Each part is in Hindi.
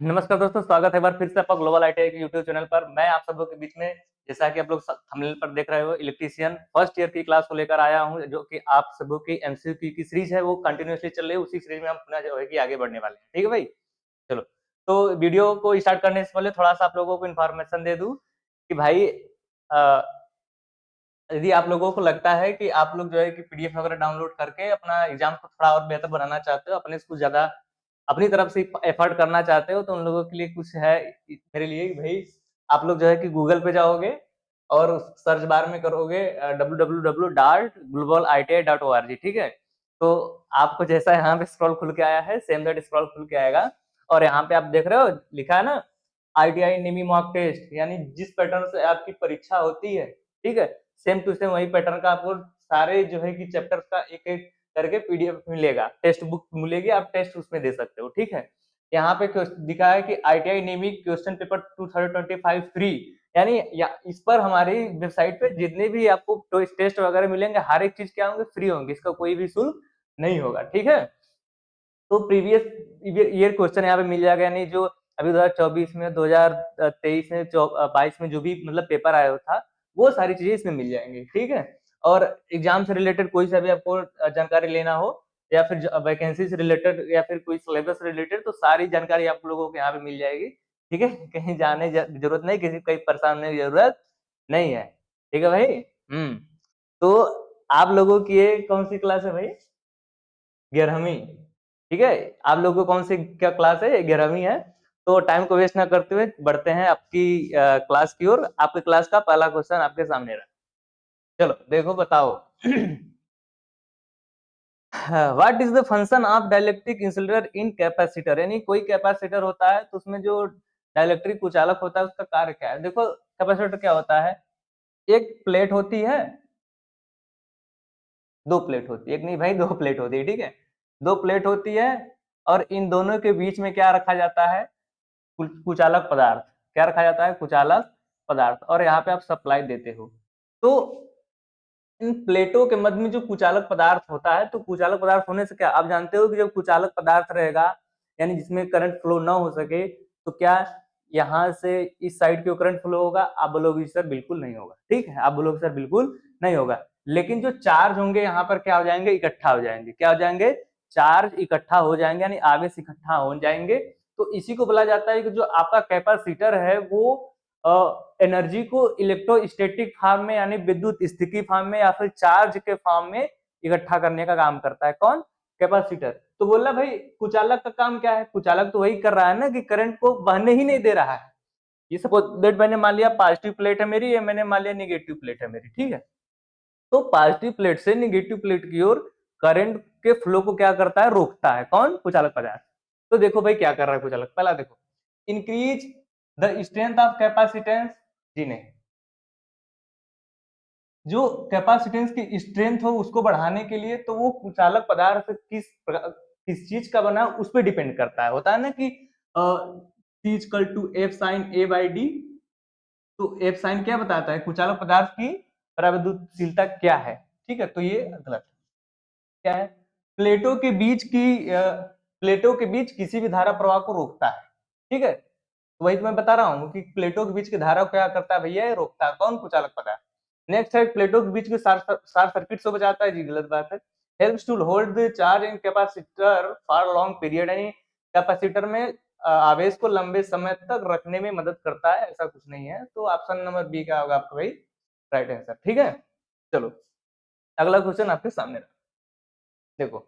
नमस्कार दोस्तों, स्वागत है एक बार फिर से आपका ग्लोबल आईटीआई के यूट्यूब चैनल पर। मैं आप सब लोग के बीच में, जैसा कि आप लोग थंबनेल पर देख रहे हो, इलेक्ट्रीशियन फर्स्ट ईयर की क्लास को लेकर आया हूं, जो कि आप सबों की एमसीक्यू की सीरीज है, वो कंटिन्यूअसली चल रही है। उसी सीरीज में हम पुनः जो है कि आगे बढ़ने वाले हैं। ठीक है भाई, चलो। तो वीडियो को स्टार्ट करने से पहले थोड़ा सा आप लोगों को इन्फॉर्मेशन दे दूं कि भाई, अ, यदि आप लोगों को लगता है कि आप लोग जो है कि पीडीएफ वगैरह डाउनलोड करके अपना एग्जाम को थोड़ा और बेहतर बनाना चाहते हो, अपने से कुछ ज्यादा अपनी तरफ से एफर्ट करना चाहते हो, तो उन लोगों के लिए कुछ है मेरे लिए कि भाई, आप लोग जो है कि गूगल पे जाओगे और सर्च बार में करोगे www.globaliti.org। ठीक है, तो आपको जैसा यहाँ पे स्क्रॉल खुल के आया है, सेम दैट स्क्रॉल खुल के आएगा। और यहाँ पे आप देख रहे हो लिखा है ना, आईटीआई नेमी मॉक टेस्ट, यानी जिस पैटर्न से आपकी परीक्षा होती है, ठीक है, सेम टू सेम वही पैटर्न का आपको सारे जो है कि चैप्टर्स का एक एक करके पीडीएफ मिलेगा, टेक्स्ट बुक मिलेगी, आप टेस्ट उसमें दे सकते हो। ठीक है, यहाँ पे दिखा है कि ITI Nemi question paper 2025 free, यानी इस पर हमारी वेबसाइट पे जितने भी आपको टेस्ट वगैरह मिलेंगे, हर एक चीज क्या होंगे, फ्री होंगे, इसका कोई भी शुल्क नहीं होगा। ठीक है, तो प्रीवियस ईयर क्वेश्चन यहाँ पे मिल जाएगा, यानी जो अभी 2024 में, 2023 में, 22 में जो भी मतलब पेपर आया था, वो सारी चीजें इसमें मिल जाएंगी। ठीक है, और एग्जाम से रिलेटेड कोई सा भी आपको जानकारी लेना हो, या फिर वैकेंसी से रिलेटेड, या फिर कोई सिलेबस से रिलेटेड, तो सारी जानकारी आप लोगों को यहाँ पे मिल जाएगी। ठीक है, कहीं जाने जरूरत नहीं, किसी कहीं परेशान होने की जरूरत नहीं है। ठीक है भाई। तो आप लोगों की ये कौन सी क्लास है भाई? 11वीं। ठीक है, आप लोगों को कौन सी क्या क्लास है? 11वीं है। तो टाइम को वेस्ट ना करते हुए बढ़ते हैं आपकी क्लास की ओर। आपकी क्लास का पहला क्वेश्चन आपके सामने रहा, चलो देखो, बताओ। What is the function of dielectric insulator in capacitor, यानी कोई कैपेसिटर होता है तो उसमें जो डाइलेक्ट्रिक कुचालक होता है उसका कार्य क्या है। देखो, कैपेसिटर क्या होता है, एक प्लेट होती है, दो प्लेट होती है, एक नहीं भाई, दो प्लेट होती है। ठीक है, दो प्लेट होती है, और इन दोनों के बीच में क्या रखा जाता है? कुचालक पदार्थ। क्या रखा जाता है? कुचालक पदार्थ। और यहाँ पे आप सप्लाई देते हो, तो इन प्लेटों के मध्य में जो कुचालक पदार्थ होता है, तो कुचालक पदार्थ होने से क्या आप जानते हो कि जब कुचालक पदार्थ रहेगा, यानी जिसमें करंट फ्लो ना हो सके, तो क्या यहाँ से इस साइड क्यों करंट फ्लो होगा? आप बोलोगे सर बिल्कुल नहीं होगा। ठीक है, आप बोलोगे सर बिल्कुल नहीं होगा, लेकिन जो चार्ज होंगे यहाँ पर क्या हो जाएंगे? इकट्ठा हो जाएंगे। क्या हो जाएंगे? चार्ज इकट्ठा हो जाएंगे, यानी आवेश इकट्ठा हो जाएंगे। तो इसी को बोला जाता है कि जो आपका कैपेसिटर है वो एनर्जी को इलेक्ट्रोस्टैटिक फॉर्म में, यानी विद्युत स्थिति फॉर्म में, या फिर चार्ज के फॉर्म में इकट्ठा करने का काम करता है। कौन? कैपेसिटर। तो बोला भाई, कुचालक का काम क्या है? कुचालक तो वही कर रहा है ना कि करंट को बहने ही नहीं दे रहा है। ये सपोज दैट मैंने मान लिया पॉजिटिव प्लेट है मेरी, या मैंने मान लिया निगेटिव प्लेट है मेरी। ठीक है, तो पॉजिटिव प्लेट से निगेटिव प्लेट की ओर करंट के फ्लो को क्या करता है? रोकता है। कौन? कुचालक पदार्थ। तो देखो भाई क्या कर रहा है कुचालक, पहला देखो, increase the strength of capacitance. जी नहीं, जो कैपेसिटेंस की स्ट्रेंथ हो उसको बढ़ाने के लिए, तो वो कुचालक पदार्थ किस चीज का बना उस पर डिपेंड करता है। होता है ना कि C equal to F sine A by D, तो एफ साइन क्या बताता है? कुचालक पदार्थ की पराविद्युतशीलता क्या है। ठीक है, तो ये गलत क्या है? प्लेटों के बीच की प्लेटों के बीच किसी भी धारा प्रवाह को रोकता है। ठीक है, तो वही तो मैं बता रहा हूँ कि प्लेटों के बीच की धारा को क्या करता है भैया? रोकता है। कौन? कुचालक पदार्थ। नेक्स्ट है, प्लेटों के बीच के शॉर्ट सर्किट से बचाता है। जी गलत बात है। Helps to hold the charge in capacitor for long period, यानी कैपेसिटर में आवेश को लंबे समय तक रखने में मदद करता है। ऐसा कुछ नहीं है, तो ऑप्शन नंबर बी क्या होगा आपका भाई? Right answer. ठीक है, चलो अगला क्वेश्चन आपके सामने रहा। देखो,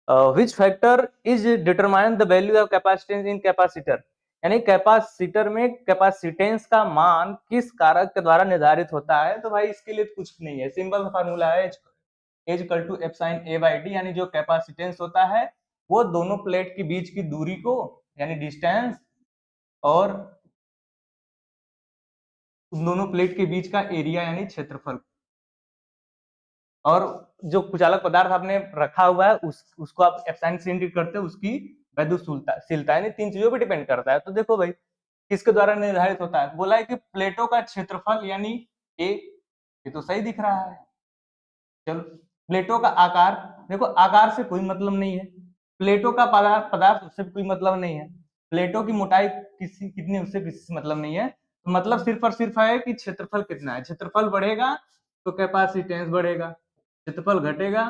which factor is determine the value of capacitance in capacitor, यानी कैपेसिटर में कैपेसिटेंस का मान किस कारक के द्वारा निर्धारित होता है। तो भाई इसके लिए कुछ नहीं है, सिंपल फार्मूला है, as equal to F sine A by D, यानी जो कैपेसिटेंस होता है वो दोनों प्लेट के बीच की दूरी को, यानी डिस्टेंस, और उन दोनों प्लेट के बीच का एरिया यानी क्षेत्रफल, और जो कुचालक पदार्थ आपने रखा हुआ है उसको आप एप्सिलॉन से इंडिकेट करते हो, उसकी वैद्युतशीलता, यानी तीन चीजों पे डिपेंड करता है। तो देखो भाई, किसके द्वारा निर्धारित होता है? बोला है कि प्लेटों का क्षेत्रफल, यानी ए, ये तो सही दिख रहा है। चलो, प्लेटों का आकार, देखो आकार से कोई मतलब नहीं है, प्लेटों का पदार्थ उससे कोई मतलब नहीं है, प्लेटों की मोटाई कितनी उससे किसी से मतलब नहीं है, तो मतलब सिर्फ और सिर्फ है कि क्षेत्रफल कितना है। क्षेत्रफल बढ़ेगा तो कैपेसिटेंस बढ़ेगा, क्षेत्रफल घटेगा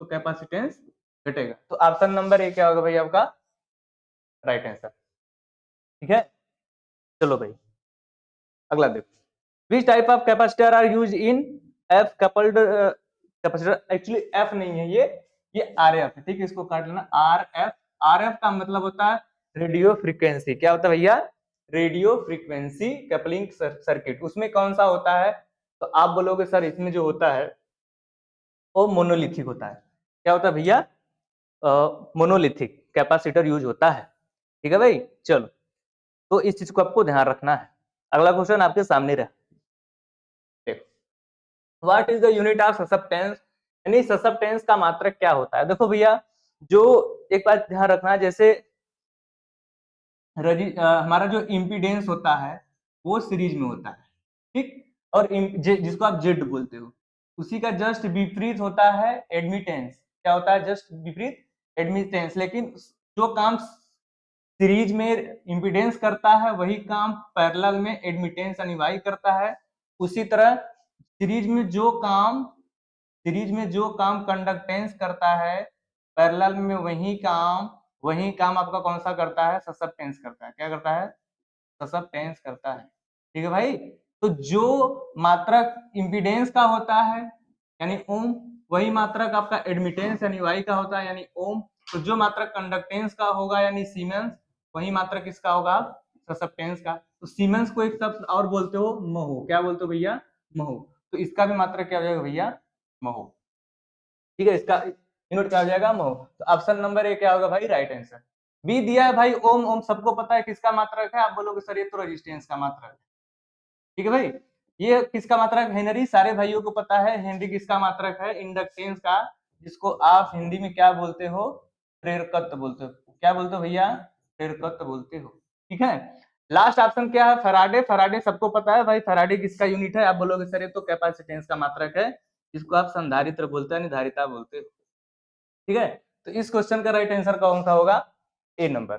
तो कैपेसिटेंस घटेगा। तो ऑप्शन नंबर ए क्या होगा भाई आपका राइट आंसर। ठीक है, चलो भाई अगला देखो। Which type of capacitor are use in F coupled capacitor. Actually F नहीं है ये आर एफ है। ठीक है, इसको काट लेना आर एफ। आर एफ का मतलब होता है रेडियो फ्रीक्वेंसी। क्या होता है भैया? Radio frequency coupling circuit. उसमें कौन सा होता है? तो आप बोलोगे सर इसमें जो होता है वो मोनोलिथिक होता है। क्या होता है भैया? मोनोलिथिक कैपेसिटर यूज होता है। ठीक है भाई, चलो तो इस चीज को आपको ध्यान रखना है। अगला क्वेश्चन आपके सामने रहा, देखो what is the unit of susceptance, यानी ससेप्टेंस का मात्रक क्या होता है। देखो भैया, जो एक बात ध्यान रखना है, जैसे हमारा जो इम्पीडेंस होता है वो सीरीज में होता है, ठीक, और जिसको आप जेड बोलते हो, उसी का जस्ट विपरीत होता है एडमिटेंस। क्या होता है? जस्ट विपरीत एडमिटेंस। लेकिन जो काम सीरीज में इम्पीडेंस करता है वही काम पैरेलल में एडमिटेंस अनिवार्य करता है। उसी तरह सीरीज में जो काम कंडक्टेंस करता है, पैरेलल में वही काम आपका कौन सा करता है? ससेप्टेंस करता है। क्या करता है? ससेप्टेंस करता है। ठीक है भाई, तो जो मात्रक इम्पीडेंस का होता है यानी ओम, वही मात्रक आपका एडमिटेंस यानी वाई का होता है यानी ओम। तो जो मात्रक कंडक्टेंस का होगा यानी सीमेंस, वही मात्रक किसका होगा? ससेप्टेंस का। तो सीमेंस को एक शब्द और बोलते हो महो। क्या बोलते हो भैया? महो। तो इसका भी मात्रक क्या हो जाएगा भैया? महो। ठीक है, इसका यूनिट क्या हो जाएगा? महो। तो ऑप्शन नंबर ए क्या होगा भाई? Right answer. बी दिया है भाई ओम। ओम सबको पता है किसका मात्रक है? आप बोलोगे सर ये तो रेजिस्टेंस का मात्रक है। ठीक है भाई, ये किसका मात्रक? हेनरी। सारे भाइयों को पता है हेनरी किसका मात्रक है? इंडक्टेंस का, जिसको आप हिंदी में क्या बोलते हो? प्रेरकत्व बोलते हो। क्या बोलते हो भैया? प्रेरकत्व बोलते हो। ठीक है, लास्ट ऑप्शन क्या है? फराडे। फराडे सबको पता है भाई, फराडे किसका यूनिट है? आप बोलोगे सर ये तो कैपेसिटेंस का मात्रक है, जिसको आप संधारित्र बोलते हैं, निर्धारिता बोलते हो। ठीक है, तो इस क्वेश्चन का राइट आंसर कौन सा होगा? ए नंबर।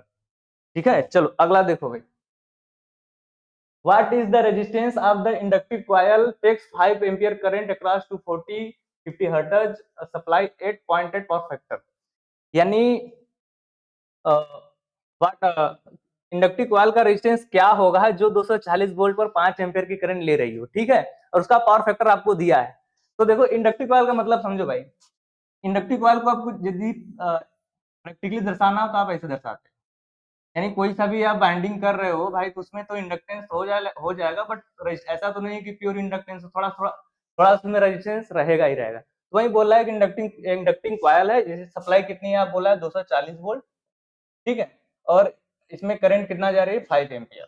ठीक है, चलो अगला देखो भाई। What is the resistance of the inductive coil? Takes 5 ampere current across to 40-50 hertz, supply 8.8 power factor। यानी व्हाट इंडक्टिव कॉइल का रेजिस्टेंस क्या होगा जो 240 वोल्ट पर 5 एम्पियर की करंट ले रही हो। ठीक है, और उसका पावर फैक्टर आपको दिया है। तो देखो इंडक्टिव कॉइल का मतलब समझो भाई। इंडक्टिव कॉइल को आपको यदि प्रैक्टिकली दर्शाना हो तो आप ऐसे दर्शाते हैं, यानी कोई सा भी आप बाइंडिंग कर रहे हो भाई, तो उसमें तो इंडक्टेंस हो जाएगा, बट ऐसा तो नहीं है कि प्योर इंडक्टेंस, थोड़ा थोड़ा थोड़ा उसमें रेजिस्टेंस रहेगा ही रहेगा। तो वही बोल रहा है कि इंडक्टिंग कॉइल है, जैसे सप्लाई कितनी है आप बोला है 240 वोल्ट। ठीक है, और इसमें करंट कितना जा रही है? 5 एम्पियर।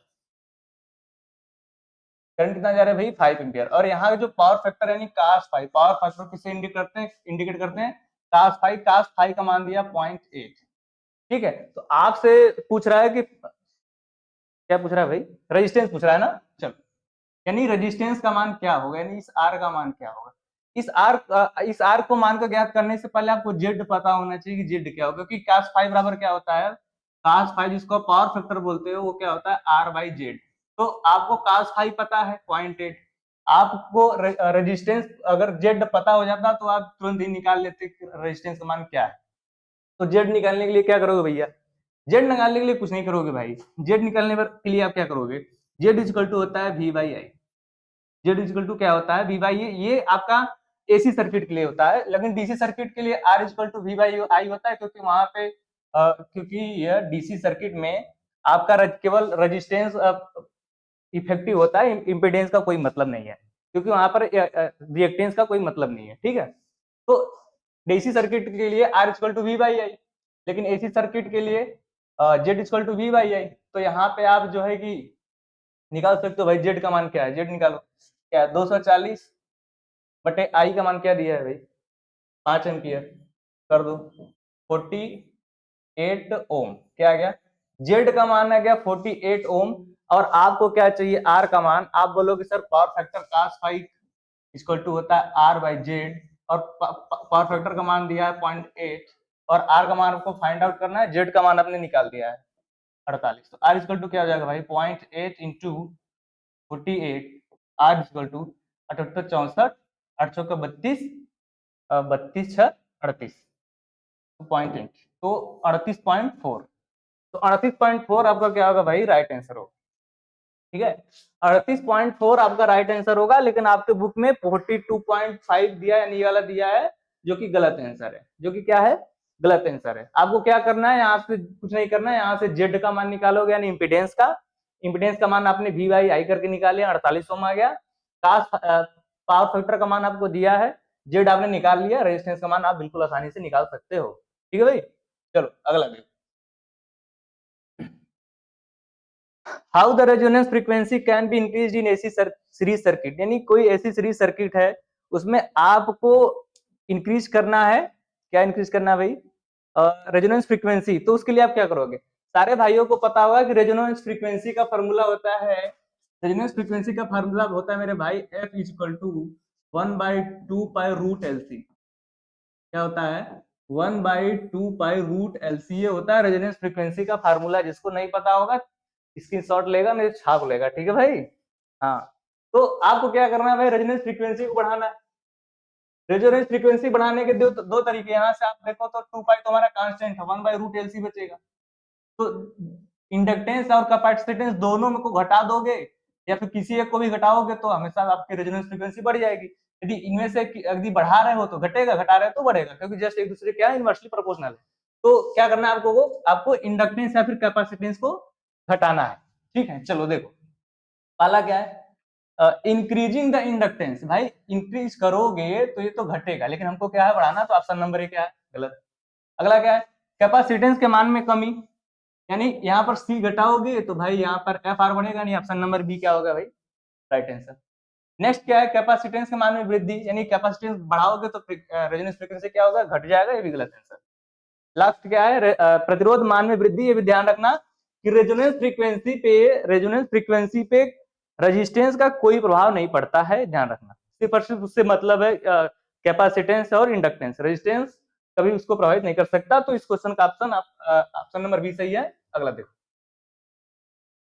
करंट कितना जा रहा है भाई? 5 एम्पियर। और यहाँ जो पावर फैक्टर यानी कास फाइव, पावर फैक्टर किससे इंडिकेट करते हैं कास फाइव। कास फाइव का मान दिया 0.8। ठीक है, तो आपसे पूछ रहा है कि क्या पूछ रहा है भाई? रेजिस्टेंस पूछ रहा है ना। चलो, यानी रेजिस्टेंस का मान क्या होगा, यानी इस आर का मान क्या होगा। इस आर को मान को ज्ञात करने से पहले आपको जेड पता होना चाहिए कि जेड क्या होगा, क्योंकि कास फाइव बराबर क्या होता है? कास फाइव जिसको पावर फैक्टर बोलते हो वो क्या होता है? R by Z. तो आपको कास फाइव पता है 0.8। आपको रेजिस्टेंस अगर जेड पता हो जाता तो आप तुरंत ही निकाल लेते रेजिस्टेंस का मान क्या है। तो जेड निकालने के लिए क्या करोगे भैया? जेड निकालने के लिए कुछ नहीं करोगे भाई। जेड निकालने पर के लिए आप क्या करोगे? जेड इजकल टू होता है V by I. Z equal to क्या होता है? वी बाई ये आपका एसी सर्किट के लिए होता है, लेकिन डीसी सर्किट के लिए R equal to V by I होता है, क्योंकि वहां पे क्योंकि यह डीसी सर्किट में आपका केवल रेजिस्टेंस इफेक्टिव होता है, इम्पिडेंस का कोई मतलब नहीं है, क्योंकि वहां पर रिएक्टेंस का कोई मतलब नहीं है। ठीक है, तो डीसी सर्किट के लिए R equal to V by I, लेकिन एसी सर्किट के लिए Z equal to V by I. तो यहाँ पे आप जो है कि निकाल सकते हो भाई जेड का मान क्या है। जेड निकालो, क्या है? 240 बटे आई का मान क्या दिया है भाई? 5 एम्पियर। कर दो 48 ओम। क्या आ गया? जेड का मान आ गया 48 ओम। और आपको क्या चाहिए? आर का मान। आप बोलोगे sir power factor cos phi equal to होता है आर बाई जेड, और पावर फैक्टर का मान दिया है 0.8, और आर का मान आपको फाइंड आउट करना है, जेड का मान आपने निकाल दिया है। 48। तो R इक्वल टू क्या हो जाएगा भाई 0.8 इंटू 48, R इक्वल टू 78 64 8 चौका 32 32 6 38 0.8 तो 38.4। तो 38.4 आपका क्या होगा भाई राइट आंसर होगा। ठीक है 38.4 आपका राइट आंसर होगा, लेकिन आपके बुक में 42.5 दिया है, यानी ये वाला दिया है जो कि गलत आंसर है, जो कि क्या है गलत आंसर है। आपको क्या करना है, यहाँ से कुछ नहीं करना है, यहाँ से जेड का मान निकालोगे यानी इम्पीडेंस का। इम्पीडेंस का मान आपने वी बाई आई करके निकाले 48 ओम आ गया। कास पावर फैक्टर का मान आपको दिया है, जेड आपने निकाल लिया, रेजिस्टेंस का मान आप बिल्कुल आसानी से निकाल सकते हो। ठीक है भाई, चलो अगला देखो। How the resonance frequency can be increase in AC series circuit, यानी कोई ऐसी सीरीज सर्किट है उसमें आपको इंक्रीज करना है। क्या इंक्रीज करना है भाई? Resonance frequency. तो उसके लिए आप क्या करोगे? सारे भाइयों को पता होगा कि रेजोनेंस फ्रीक्वेंसी का फॉर्मूला होता है, रेजोनेंस फ्रीक्वेंसी का फॉर्मूला होता है मेरे भाई F equal to 1/2 pi root L C. क्या होता है 1/2 पाई रूट एल सी, ये होता है रेजोनेंस फ्रीक्वेंसी का फार्मूला। जिसको नहीं पता होगा स्क्रीनशॉट लेगा, नहीं छाप लेगा। ठीक है भाई, हाँ। तो आपको क्या करना है भाई, रेजोनेंस फ्रीक्वेंसी को बढ़ाना है। रेजोनेंस फ्रीक्वेंसी बढ़ाने के दो तरीके, यहाँ से आप देखो तो 2 पाई तुम्हारा कांस्टेंट है, 1/√LC बचेगा। तो इंडक्टेंस और कैपेसिटेंस दोनों में को घटा दोगे या फिर किसी एक को भी घटाओगे तो हमेशा आपकी रेजोनेंस फ्रीक्वेंसी बढ़ जाएगी। यदि इनमें से यदि बढ़ा रहे हो तो घटेगा, घटा रहे हो तो बढ़ेगा, क्योंकि जस्ट एक दूसरे क्या इनवर्सली प्रोपोर्शनल है। तो क्या करना है आपको, आपको इंडक्टेंस या फिर कैपेसिटेंस को घटाना है। ठीक है, चलो देखो पहला क्या है, इंक्रीजिंग द इंडक्टेंस। भाई इंक्रीज करोगे तो ये तो घटेगा, लेकिन हमको क्या है बढ़ाना, तो ऑप्शन नंबर ए क्या है गलत। अगला क्या है, कैपेसिटेंस के मान में कमी, यानी यहाँ पर सी घटाओगे तो भाई यहाँ पर एफ आर बढ़ेगा, नहीं ऑप्शन नंबर बी क्या होगा भाई राइट आंसर। नेक्स्ट क्या है, कैपेसिटेंस के मान में वृद्धि, यानी कैपेसिटेंस बढ़ाओगे तो रेजोनेंस फ्रीक्वेंसी क्या होगा घट जाएगा, ये भी गलत आंसर। लास्ट क्या है, प्रतिरोध मान में वृद्धि, ये भी ध्यान रखना कि रेजोनेंस फ्रीक्वेंसी पे रेजिस्टेंस का कोई प्रभाव नहीं पड़ता है, ध्यान रखना। सिर्फ और सिर्फ उससे मतलब है कैपेसिटेंस और इंडक्टेंस, रेजिस्टेंस कभी उसको प्रभावित नहीं कर सकता। तो इस क्वेश्चन का ऑप्शन नंबर बी सही है। अगला देखो,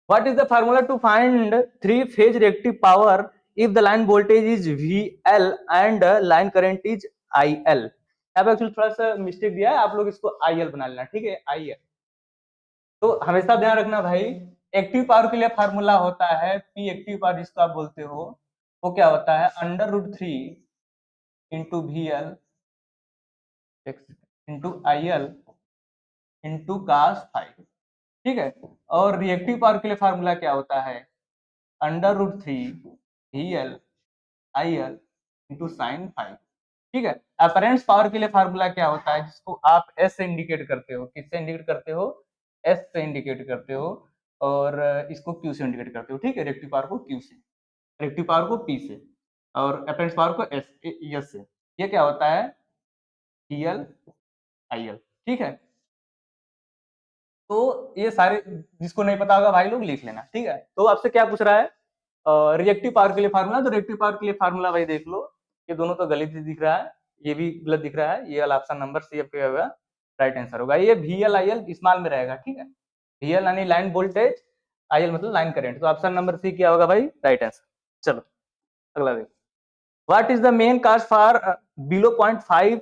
what is the formula to find 3 phase reactive power if the line voltage is VL and line current is IL। यहाँ पे एक्चुअली थोड़ा सा मिस्टेक दिया है, आप लोग इसको IL बना लेना। ठीक है, IL। तो हमेशा ध्यान रखना भाई, एक्टिव पावर के लिए फार्मूला होता है P एक्टिव पावर जिसको आप बोलते हो, वो क्या होता है √3 into VL into IL into cos⁵। ठीक है, और रिएक्टिव पावर के लिए फार्मूला क्या होता है √3 VL IL इंटू sin⁵। ठीक है, अपरेंट पावर के लिए फार्मूला क्या होता है, जिसको आप एस से इंडिकेट करते हो, किससे इंडिकेट करते हो, एस से इंडिकेट करते हो, और इसको क्यू से इंडिकेट करते हो। ठीक है, रिएक्टिव पावर को क्यू से, रिएक्टिव पावर को पी से, और अपरेंट पावर को एस से। ये क्या होता है PL IL। ठीक है, तो ये सारे जिसको नहीं पता होगा भाई लोग लिख लेना। ठीक है, तो आपसे क्या पूछ रहा है रिएक्टिव पावर के लिए फार्मूला, तो रिएक्टिव पावर के लिए फार्मूला भाई देख लो, ये दोनों तो गलत ही दिख रहा है, ये भी गलत दिख रहा है, ये वाला ऑप्शन नंबर सी क्या होगा राइट आंसर होगा। ये VL IL स्मॉल में रहेगा। ठीक है, VL यानी लाइन वोल्टेज, IL मतलब लाइन करंट, तो ऑप्शन नंबर सी क्या होगा भाई राइट आंसर। चलो अगला देखो, what is the main cause for below 0.5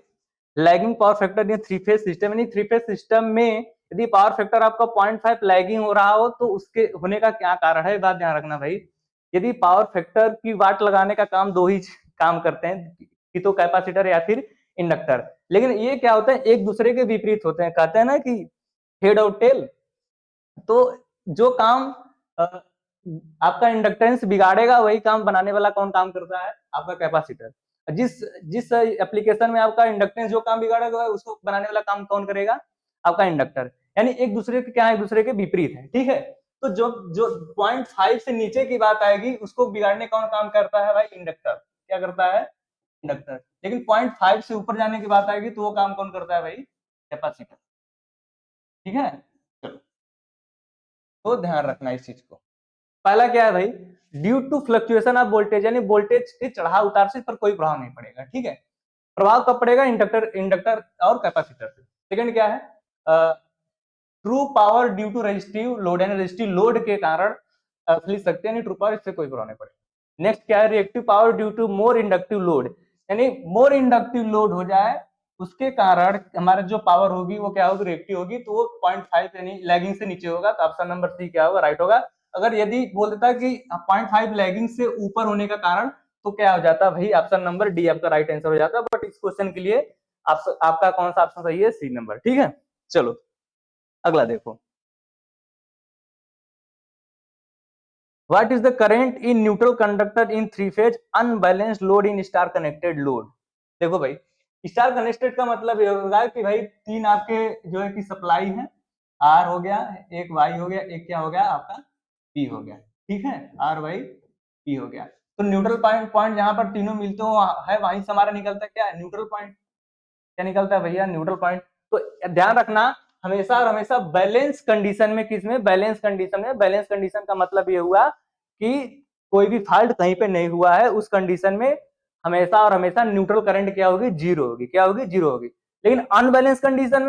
lagging power factor in 3 phase system, यानी 3 फेज सिस्टम में यदि पावर फैक्टर आपका 0.5 लैगिंग हो रहा हो तो उसके होने का क्या कारण है, बात ध्यान रखना भाई। यदि पावर फैक्टर की वाट लगाने का काम दो ही काम करते हैं, कि तो कैपेसिटर या फिर इंडक्टर, लेकिन ये क्या होता है एक दूसरे के विपरीत होते हैं। कहते हैं ना कि हेड और टेल। तो जो काम आपका इंडक्टेंस बिगाड़ेगा वही काम बनाने वाला कौन काम करता है, आपका कैपेसिटर। जिस जिस एप्लीकेशन में आपका इंडक्टेंस जो काम बिगाड़ेगा उसको बनाने वाला काम कौन करेगा, आपका इंडक्टर। यानी एक दूसरे के क्या है, एक दूसरे के विपरीत है। ठीक है, तो जो जो 0.5 से नीचे की बात आएगी उसको बिगाड़ने कौन काम करता है भाई, इंडक्टर। क्या करता है, इंडक्टर। लेकिन 0.5 से ऊपर जाने की बात आएगी तो वो काम कौन करता है भाई, कैपेसिटर। ठीक है, चलो तो ध्यान रखना इस चीज को। पहला क्या है भाई, due to fluctuation of voltage, यानी वोल्टेज के चढ़ाव उतार से पर कोई प्रभाव नहीं पड़ेगा। ठीक है, प्रभाव कब पड़ेगा, इंडक्टर और कैपेसिटर से। सेकंड क्या है, true power due to resistive load, यानी रेजिस्टिव लोड के कारण लिख सकते हैं, ट्रू पावर, इससे कोई प्रॉब्लम नहीं पड़ेगा। नेक्स्ट क्या है, reactive power due to more inductive load, यानी मोर इंडक्टिव लोड हो जाए उसके कारण हमारा जो पावर होगी वो क्या होगी, रिएक्टिव होगी, तो वो 0.5 यानी लैगिंग से नीचे होगा, तो ऑप्शन नंबर सी क्या होगा, राइट होगा। अगर यदि बोल देता कि 0.5 लैगिंग से ऊपर होने का कारण, तो क्या हो जाता भाई, ऑप्शन नंबर डी आपका राइट आंसर हो जाता। बट इस क्वेश्चन के लिए आपका कौन सा ऑप्शन सही है, सी नंबर, ठीक है। चलो अगला देखो, what is the current in neutral conductor in three phase unbalanced load in star connected load. देखो भाई, स्टार कनेक्टेड का मतलब ये होगा कि भाई तीन आपके जो है कि सप्लाई है, आर हो गया, एक वाई हो गया, एक क्या हो गया आपका पी हो गया, ठीक है, आर वाई पी हो गया। तो न्यूट्रल पॉइंट पॉइंट जहां पर तीनों मिलते हो है, वहीं से हमारा निकलता है क्या, न्यूट्रल पॉइंट। क्या निकलता है भैया, न्यूट्रल पॉइंट। तो ध्यान रखना हमेशा और हमेशा बैलेंस कंडीशन में, किसमें, बैलेंस कंडीशन में। बैलेंस कंडीशन का मतलब ये हुआ कि कोई भी फॉल्ट कहीं पे नहीं हुआ है, उस कंडीशन में हमेशा और हमेशा न्यूट्रल करंट क्या होगी, जीरो होगी, क्या होगी, जीरो होगी। लेकिन अनबैलेंस कंडीशन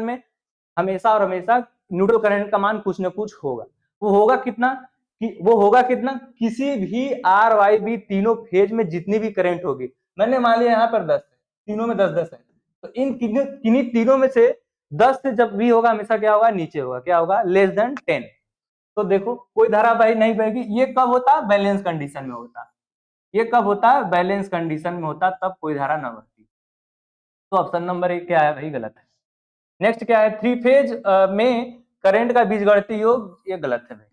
में, हमेशा और हमेशा न्यूट्रल करंट का मान कुछ न कुछ होगा। वो होगा कितना, किसी भी आर वाई बी तीनों फेज में जितनी भी करंट होगी, मैंने मान लिया यहाँ पर 10 है, तीनों में 10-10 है, तो इन किन्हीं तीनों में से 10 से जब भी होगा हमेशा क्या होगा, नीचे होगा, क्या होगा, लेस देन 10। तो देखो कोई धारा भाई नहीं बहेगी, ये कब होता, बैलेंस कंडीशन में होता, ये कब होता, बैलेंस कंडीशन में होता, तब कोई धारा न बहती। तो ऑप्शन नंबर एक क्या है भाई, गलत है। नेक्स्ट क्या है, थ्री फेज में करंट का बीजगणितीय योग, ये गलत है भाई।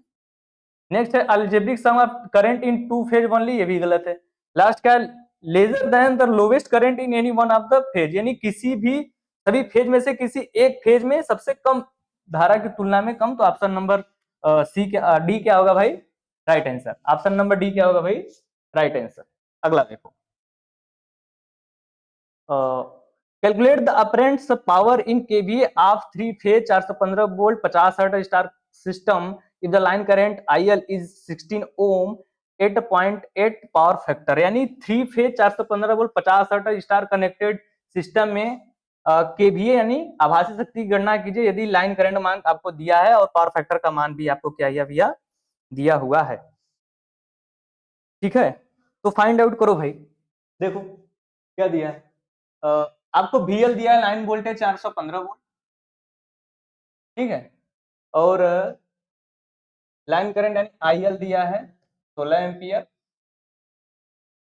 नेक्स्ट है algebraic sum of current in two phase only, ये भी गलत है। लास्ट क्या है, lesser than the lowest current in any one of the phase, यानी किसी भी सभी फेज में से किसी एक फेज में सबसे कम धारा की तुलना में कम, तो ऑप्शन नंबर सी क्या, डी क्या होगा भाई, right answer. Option number D क्या होगा भाई, राइट आंसर। अगला देखो, calculate the apparent power in kVA of three phase 415 volt 50 hertz star system if the line current IL is 16 ohm 8.8 power factor, यानी three phase 415 volt 50 hertz star connected system में केवीए यानी आभासी शक्ति की गणना कीजिए यदि लाइन करंट मान आपको दिया है और पावर फैक्टर का मान भी आपको क्या भैया दिया हुआ है, ठीक है। तो फाइंड आउट करो भाई, देखो क्या दिया है, आपको VL दिया है, लाइन वोल्टेज 415 वोल्ट, ठीक है, और लाइन करंट यानी IL दिया है 16 एम्पियर,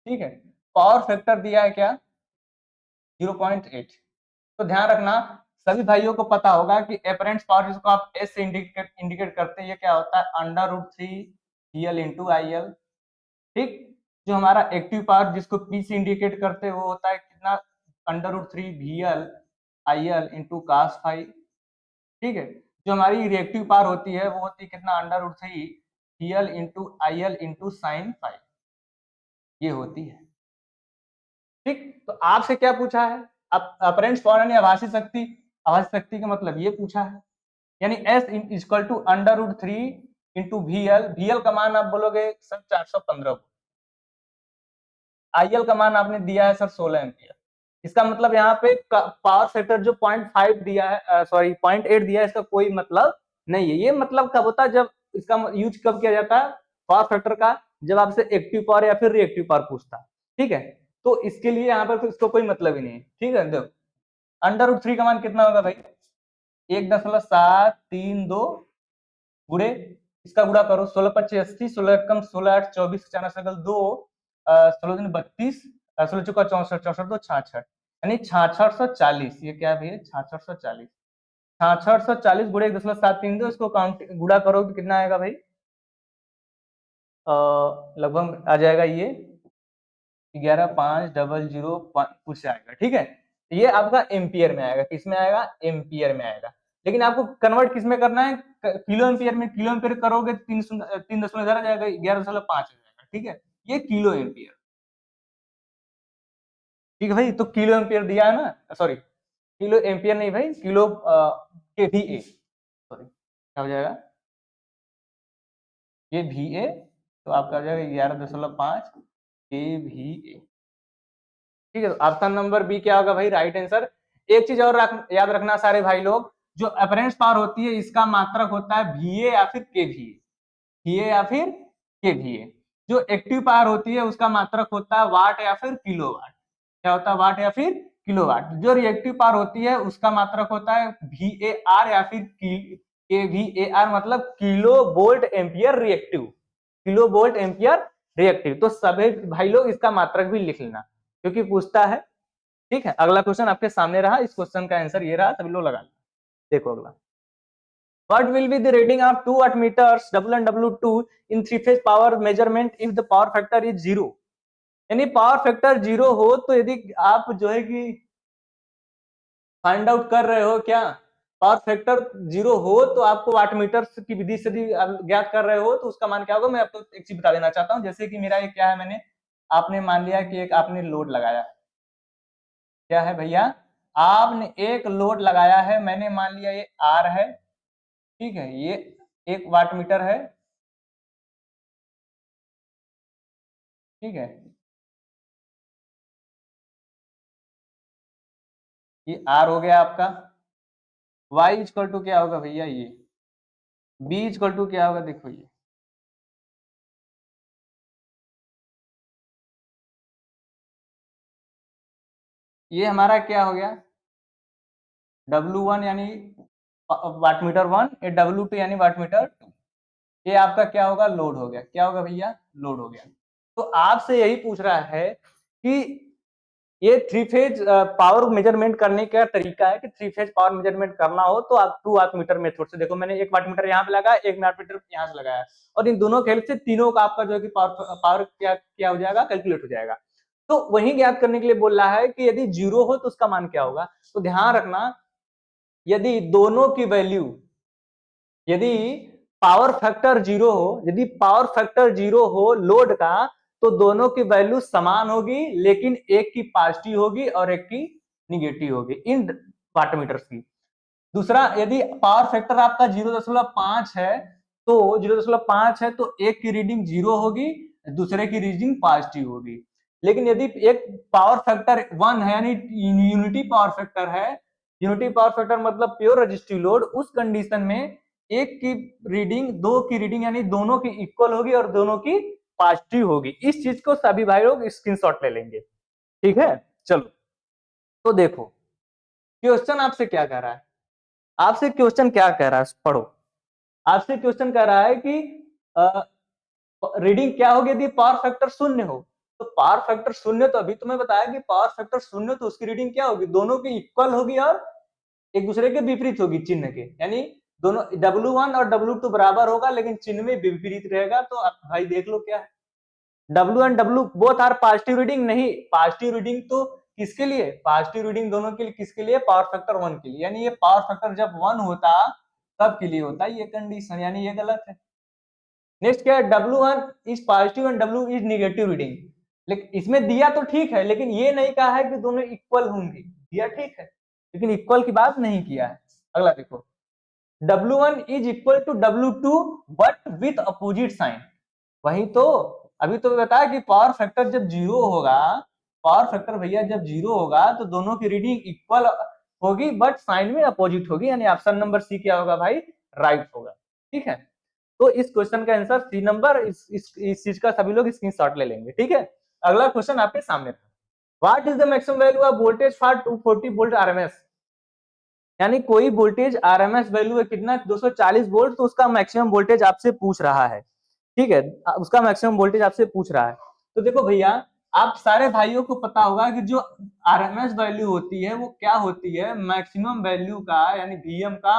ठीक है। पावर फैक्टर दिया है क्या, 0.8। तो ध्यान रखना सभी भाइयों को पता होगा कि एपरेंट पावर जिसको आप एस से इंडिकेट करते हैं, ये क्या होता है, √3 VL इंटू IL, ठीक। जो हमारा एक्टिव पावर जिसको P से इंडिकेट करते हैं वो होता है कितना, √3 VL IL into cos phi, ठीक है। जो हमारी रिएक्टिव पावर होती है वो होती है कितना, √3 VL into IL into sine phi, ये होती है, ठीक। तो आपसे क्या पूछा है, अपरेंट पावर यानी आभासी शक्ति, आभासी शक्ति का मतलब ये पूछा है, यानी S equal to √3 into VL का मान आप बोलोगे सर 415, IL का मान आपने दिया है सर 16 एम्पियर। इसका मतलब यहाँ पे पावर फैक्टर जो 0.5 दिया है, सॉरी 0.8 दिया है, इसका कोई मतलब नहीं है। ये मतलब कब होता है, जब इसका यूज कब किया जाता है पावर फैक्टर का, जब आपसे एक्टिव पावर या फिर रिएक्टिव पावर पूछता है, ठीक है। तो इसके लिए यहाँ पर इसको कोई मतलब ही नहीं है, ठीक है। देखो √3 का मान कितना होगा भाई, 1.732 गुड़े, इसका गुड़ा करो, 16×5 = 80, 16 16 8 24 4 सकल 2, 16 3 32, 16 चौका 64, 64 2 66, यानी 6640, ये क्या है भैया 6640, 6640 गुड़े 1.732, इसको काउंट गुड़ा करो तो कितना आएगा भाई, लगभग आ जाएगा ये 11,500 कुछ आएगा, ठीक है। ये आपका एम्पियर में आएगा, किस में आएगा, एम्पियर में आएगा। लेकिन आपको कन्वर्ट किस में करना है, किलो एम्पियर में, किलो एम्पियर करोगे 3 दशमलव आ जाएगा, 11.5 आ जाएगा, ठीक है। ये किलो एम्पियर, ठीक है भाई। तो किलो एम्पियर दिया है ना, सॉरी किलो एम्पियर नहीं भाई, किलो KVA, सॉरी क्या हो जाएगा, ये VA, तो आपका आ जाएगा 11.5 KVA, ठीक है। ऑप्शन नंबर बी क्या होगा भाई, राइट आंसर। एक चीज और याद रखना सारे भाई लोग, जो अपरेंट पावर होती है इसका मात्रक होता है VA या फिर KVA, VA या फिर KVA। जो एक्टिव पावर होती है उसका मात्रक होता है वाट या फिर किलोवाट। क्या होता है? वाट या फिर किलोवाट। जो रिएक्टिव पावर होती है उसका मात्रक होता है VAR या फिर KVAR, मतलब kilo volt ampere reactive, kilo volt ampere reactive. तो सभी भाई लोग इसका मात्रक भी लिख लेना क्योंकि पूछता है। ठीक है, अगला क्वेश्चन आपके सामने रहा, इस क्वेश्चन का आंसर ये रहा, सभी लोग लगा लेना। देखो अगला, what will be the rating of 2 watt meters W1 W2 in three phase power measurement if the power factor is 0? यानी पावर फैक्टर 0 हो तो यदि आप जो है कि फाइंड आउट कर रहे हो क्या, पावर फैक्टर 0 हो तो आपको वाट मीटर की विधि से भी ज्ञात कर रहे हो तो उसका मान क्या होगा। मैं आपको एक चीज बता देना चाहता हूं, जैसे कि मेरा ये क्या है, मैंने आपने मान लिया कि एक आपने लोड लगाया, क्या है भैया, आपने एक लोड लगाया है, मैंने मान लिया ये आर है, ठीक है, ये एक वाट मीटर है, ठीक है, ये आर हो गया आपका। वाई इक्वल टू क्या होगा भैया, ये बी इक्वल टू क्या होगा, देखो ये हमारा क्या हो गया, W1 यानी वाट मीटर 1, ये W2 यानी वाट मीटर 2। ये आपका क्या होगा, लोड हो गया। क्या होगा भैया, लोड हो गया। तो आपसे यही पूछ रहा है कि ये थ्री फेज पावर मेजरमेंट करने का तरीका है कि थ्री फेज पावर मेजरमेंट करना हो तो आप 2 वाट मीटर मेथड से, देखो मैंने 1 वाट मीटर यहाँ पे लगाया, 1 वाट मीटर यहाँ से लगाया, और इन दोनों के हेल्प से तीनों का आपका जो है कि पावर क्या हो जाएगा, कैलकुलेट हो जाएगा। तो वही ज्ञात करने के लिए बोल रहा है कि यदि 0 हो तो उसका मान क्या होगा। तो ध्यान रखना, यदि दोनों की वैल्यू, यदि पावर फैक्टर 0 हो, यदि पावर फैक्टर 0 हो लोड का, तो दोनों की वैल्यू समान होगी, लेकिन एक की पॉजिटिव होगी और एक की निगेटिव होगी इन वाट मीटर्स की। दूसरा, यदि पावर फैक्टर आपका 0.5 है, तो 0.5 है तो एक की रीडिंग 0 होगी, दूसरे की रीडिंग पॉजिटिव होगी। लेकिन यदि एक पावर फैक्टर 1 है यानी यूनिटी पावर फैक्टर है, यूनिटी पावर फैक्टर मतलब प्योर रेजिस्टिव लोड, उस कंडीशन में एक की रीडिंग, दो की रीडिंग यानी दोनों की इक्वल होगी और दोनों की पॉजिटिव होगी। इस चीज को सभी भाई लोग स्क्रीनशॉट ले लेंगे, ठीक है। चलो तो देखो क्वेश्चन आपसे क्या कह रहा है, आपसे क्वेश्चन क्या कह रहा है, पढ़ो। आपसे क्वेश्चन कह रहा है कि रीडिंग क्या होगी यदि पावर फैक्टर 0 हो। तो पावर फैक्टर 0, तो अभी तुम्हें बताया कि पावर फैक्टर 0 तो उसकी रीडिंग क्या होगी, दोनों की इक्वल होगी और एक दूसरे के विपरीत होगी चिन्ह के, यानी दोनों W1 और W2 बराबर होगा लेकिन चिन्ह में विपरीत रहेगा। तो आप भाई देख लो क्या है, W and W both are positive reading, नहीं, पॉजिटिव रीडिंग तो किसके लिए, पॉजिटिव रीडिंग दोनों के लिए किसके लिए, पावर फैक्टर 1 के लिए, यानी ये पावर फैक्टर जब 1 होता तब के लिए होता है ये कंडीशन, यानी ये गलत है। नेक्स्ट क्या है, W1 is positive and W is negative reading. लेकिन इसमें दिया तो ठीक है, लेकिन ये नहीं कहा है कि दोनों इक्वल होंगे, दिया ठीक है लेकिन इक्वल की बात नहीं किया है। अगला देखो, W1 is equal to W2 but with opposite sign. वही तो अभी तो बताया कि पावर फैक्टर जब 0 होगा, पावर फैक्टर भैया जब 0 होगा तो दोनों की रीडिंग इक्वल होगी बट साइन में अपोजिट होगी, यानी ऑप्शन नंबर सी क्या होगा भाई, राइट होगा। ठीक है, तो इस क्वेश्चन का आंसर सी नंबर, इस चीज का सभी लोग स्क्रीनशॉट ले लेंगे। ठीक है, अगला क्वेश्चन आपके सामने था, what is the maximum value of voltage for 240 volt RMS. यानी कोई वोल्टेज आरएमएस वैल्यू है कितना, 240 वोल्ट, तो उसका मैक्सिमम वोल्टेज आपसे पूछ रहा है। ठीक है, उसका मैक्सिमम वोल्टेज आपसे पूछ रहा है। तो देखो भैया, आप सारे भाइयों को पता होगा कि जो आरएमएस वैल्यू होती है वो क्या होती है, मैक्सिमम वैल्यू का यानी वीएम का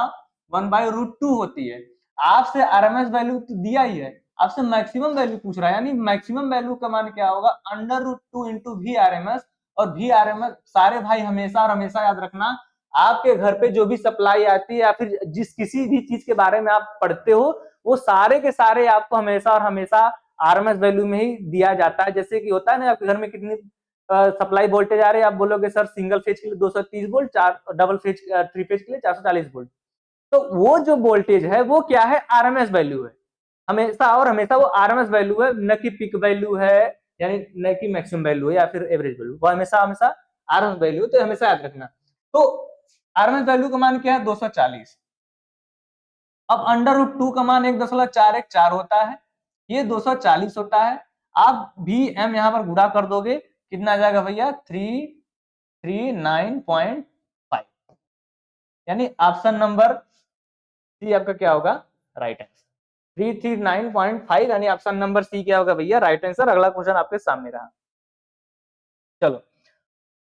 1/√2 होती है। आपसे आरएमएस वैल्यू तो दिया ही है, आपसे मैक्सिमम वैल्यू पूछ रहा है, यानी मैक्सिमम वैल्यू का मान क्या होगा, √2 इंटू वी आरएमएस। और वी आरएमएस सारे भाई हमेशा और हमेशा याद रखना, आपके घर पे जो भी सप्लाई आती है या फिर जिस किसी भी चीज के बारे में आप पढ़ते हो, वो सारे के सारे आपको हमेशा और हमेशा आरएमएस वैल्यू में ही दिया जाता है। जैसे कि होता है ना, आपके घर में कितनी सप्लाई वोल्टेज आ रही है, आप बोलोगे सर सिंगल फेज के लिए 230 volt, double phase three phase के लिए 440 वोल्ट। तो वो जो वोल्टेज है वो क्या है, आरएमएस वैल्यू है, हमेशा और हमेशा वो आरएमएस वैल्यू है, न कि पिक वैल्यू है, यानी न कि मैक्सिमम वैल्यू है या फिर एवरेज वैल्यू, वो हमेशा हमेशा आरएमएस वैल्यू, तो हमेशा याद रखना। तो RMS वैल्यू का मान क्या है 240। अब अंडर रूट 2 का मान 1.414 होता है, ये 240 होता है। आप भी एम यहां पर गुणा कर दोगे, कितना आ जाएगा भैया 339.5, यानी ऑप्शन नंबर सी आपका क्या होगा राइट आंसर। 339.5 यानी ऑप्शन नंबर सी क्या होगा भैया राइट आंसर। अगला क्वेश्चन आपके सामने रहा। चलो,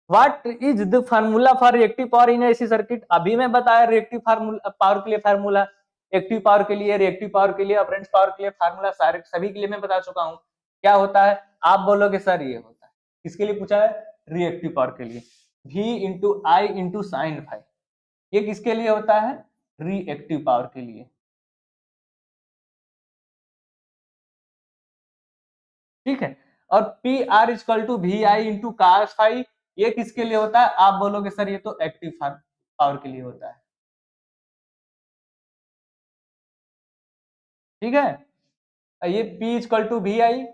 what is the formula for reactive power in AC circuit. अभी मैं बताया रिएक्टिव पावर के लिए फार्मूला, एक्टिव पावर के लिए, रिएक्टिव पावर के लिए, अपेरेंट पावर के लिए फार्मूला सारे सभी के लिए मैं बता चुका हूं। क्या होता है आप बोलोगे सर ये होता है, किसके लिए पूछा है रिएक्टिव पावर के लिए, V इंटू आई इंटू साइन फाइव। ये किसके लिए होता है रिएक्टिव पावर के लिए, ठीक है। और P R equal to V I into cos phi, ये किसके लिए होता है आप बोलोगे सर ये तो एक्टिव पावर के लिए होता है, ठीक है। ये P इजकल टू वी आई,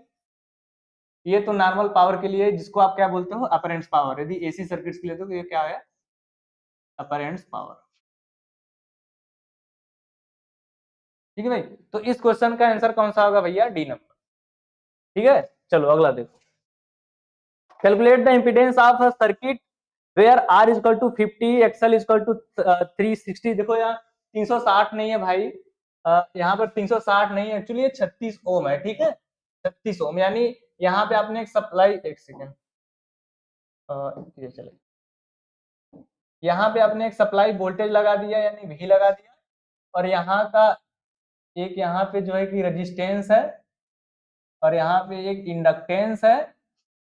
ये तो नॉर्मल पावर के लिए जिसको आप क्या बोलते हो अपरेंट पावर। यदि एसी सर्किट्स के लिए तो ये क्या है अपरेंट पावर, ठीक है भाई। तो इस क्वेश्चन का आंसर कौन सा होगा भैया डी नंबर, ठीक है। चलो अगला देखो, calculate the impedance of a circuit where R equal to 50 XL equal to 360। देखो यहाँ 360 नहीं है भाई, यहाँ पर 360 नहीं है, एक्चुअली ये 36 ओम है, ठीक है 36 ओम। यानी यहाँ पे आपने एक सप्लाई, एक सेकेंड ये चले, यहाँ पे आपने एक सप्लाई वोल्टेज लगा दिया यानी वी लगा दिया, और यहाँ का एक यहाँ पे जो है कि रेजिस्टेंस है, और यहाँ पे एक इंडक्टेंस है,